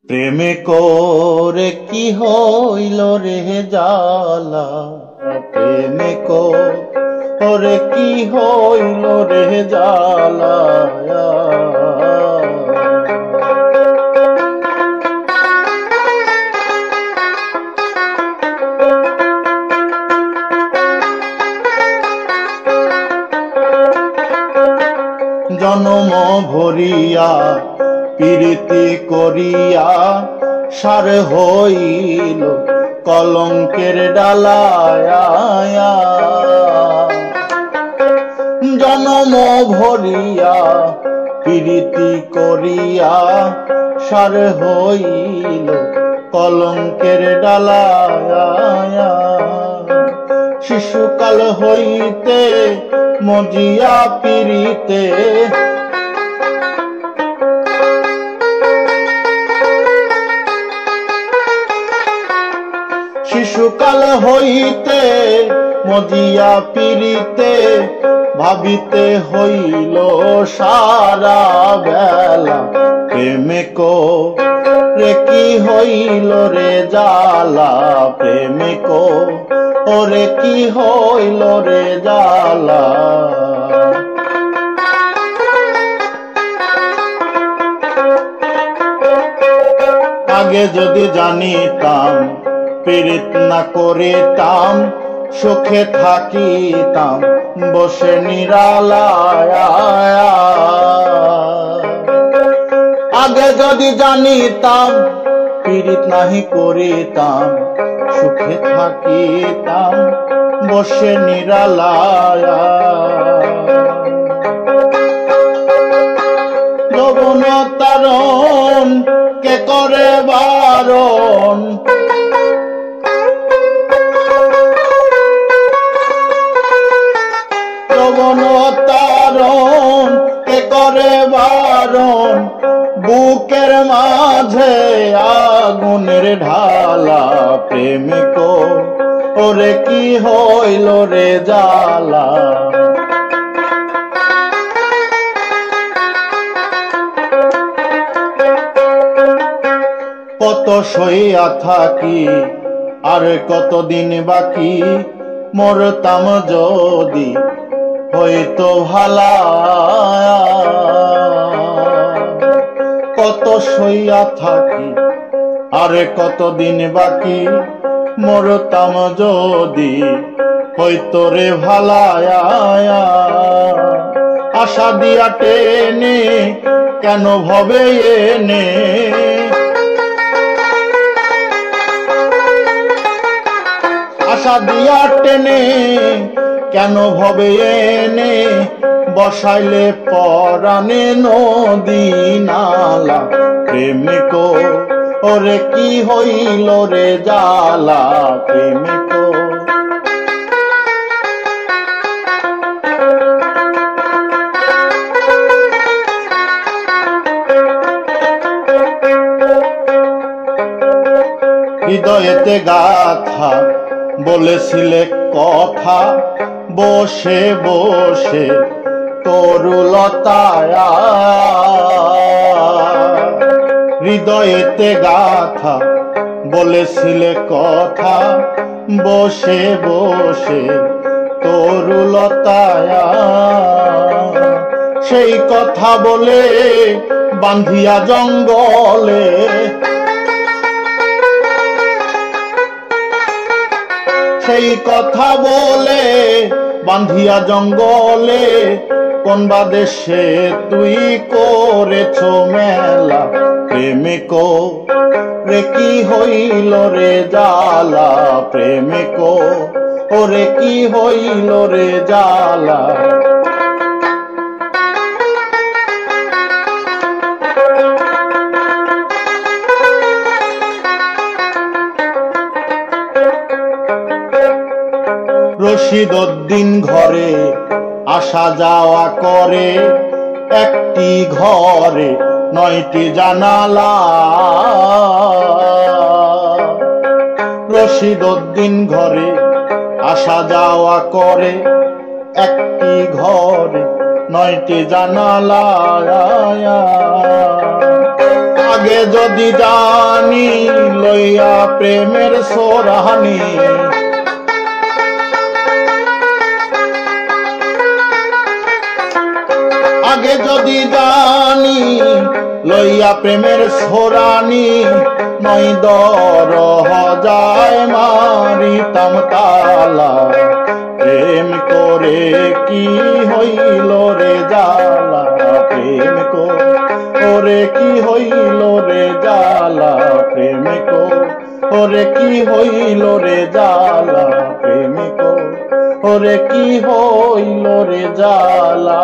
প্রেমে করে কি হইল রে জালা, প্রেমে করে কি হইল রে জালা। জনম ভরিয়া প্রীতি করিয়া সার হইল কলঙ্কের ডালায়া। জনম ভরিয়া প্রীতি করিয়া সার হইল কলঙ্কের ডালায়া। শিশুকাল হইতে মজিয়া পিরিতে, শিশুকাল হইতে মজিয়া পিরিতে ভাবিতে হইল সারা বেলা। প্রেমে করে কি হইল রে জালা, প্রেমে করে কি হইল রে জালা। আগে যদি জানিতাম পীড়িত না করিতাম, সুখে থাকিতাম বসে নিরালায়া। আগে যদি জানিতাম পীড়িত নাহি করিতাম, সুখে থাকিতাম বসে নিরালায়া। যৌবন তারণ কে করে বারণ, যৌবন তারণ কে করে বারণ। বুকের মাঝে আগুনের ঢালা, প্রেমে করে কি হইল রে জালা। কত সইয়া থাকি আর কতদিন বাকি, মরতাম যদি হইতো ভালা। কত সইয়া থাকি আর কতদিন বাকি, মরতাম যদি হইতো রে ভালায়া। আশা দিয়া টেনে কেন ভবে এনে, আশা দিয়া টেনে কেন ভবে এনে, বসাইলে পরাণে নদী নালা। প্রেমে করে কি হইল রে জালা, প্রেমে হৃদয়েতে গাথা বলেছিলে কথা, বসে বসে তরুলতায়া। হৃদয়েতে গাথা বলেছিলে কথা, বসে বসে তরুলতায়া। সেই কথা বলে বান্ধিয়া জঙ্গলে, সেই কথা বলে বান্ধিয়া জঙ্গলে। কোন বাদেশে তুই করেছ মেলা, প্রেমে করে কি হইল রে জালা, প্রেমে করে কি হইল রে জালা। রশিদ উদ্দিন ঘরে আসা যাওয়া করে, একটি ঘরে 9টি জানালা। রশিদ উদ্দিন ঘরে আসা যাওয়া করে, একটি ঘরে 9টি জানালা। আগে যদি জানি লইয়া প্রেমের সোরাহানি, আগে যদি জানি লইয়া প্রেমের সোরানি, নয় দরহ যায় মারিতাম তালা। প্রেম করে কি হইল রে জালা, প্রেম করে কি হইল রে জালা, প্রেম করে কি হইল রে জালা, প্রেম করে কি হইল রে জালা।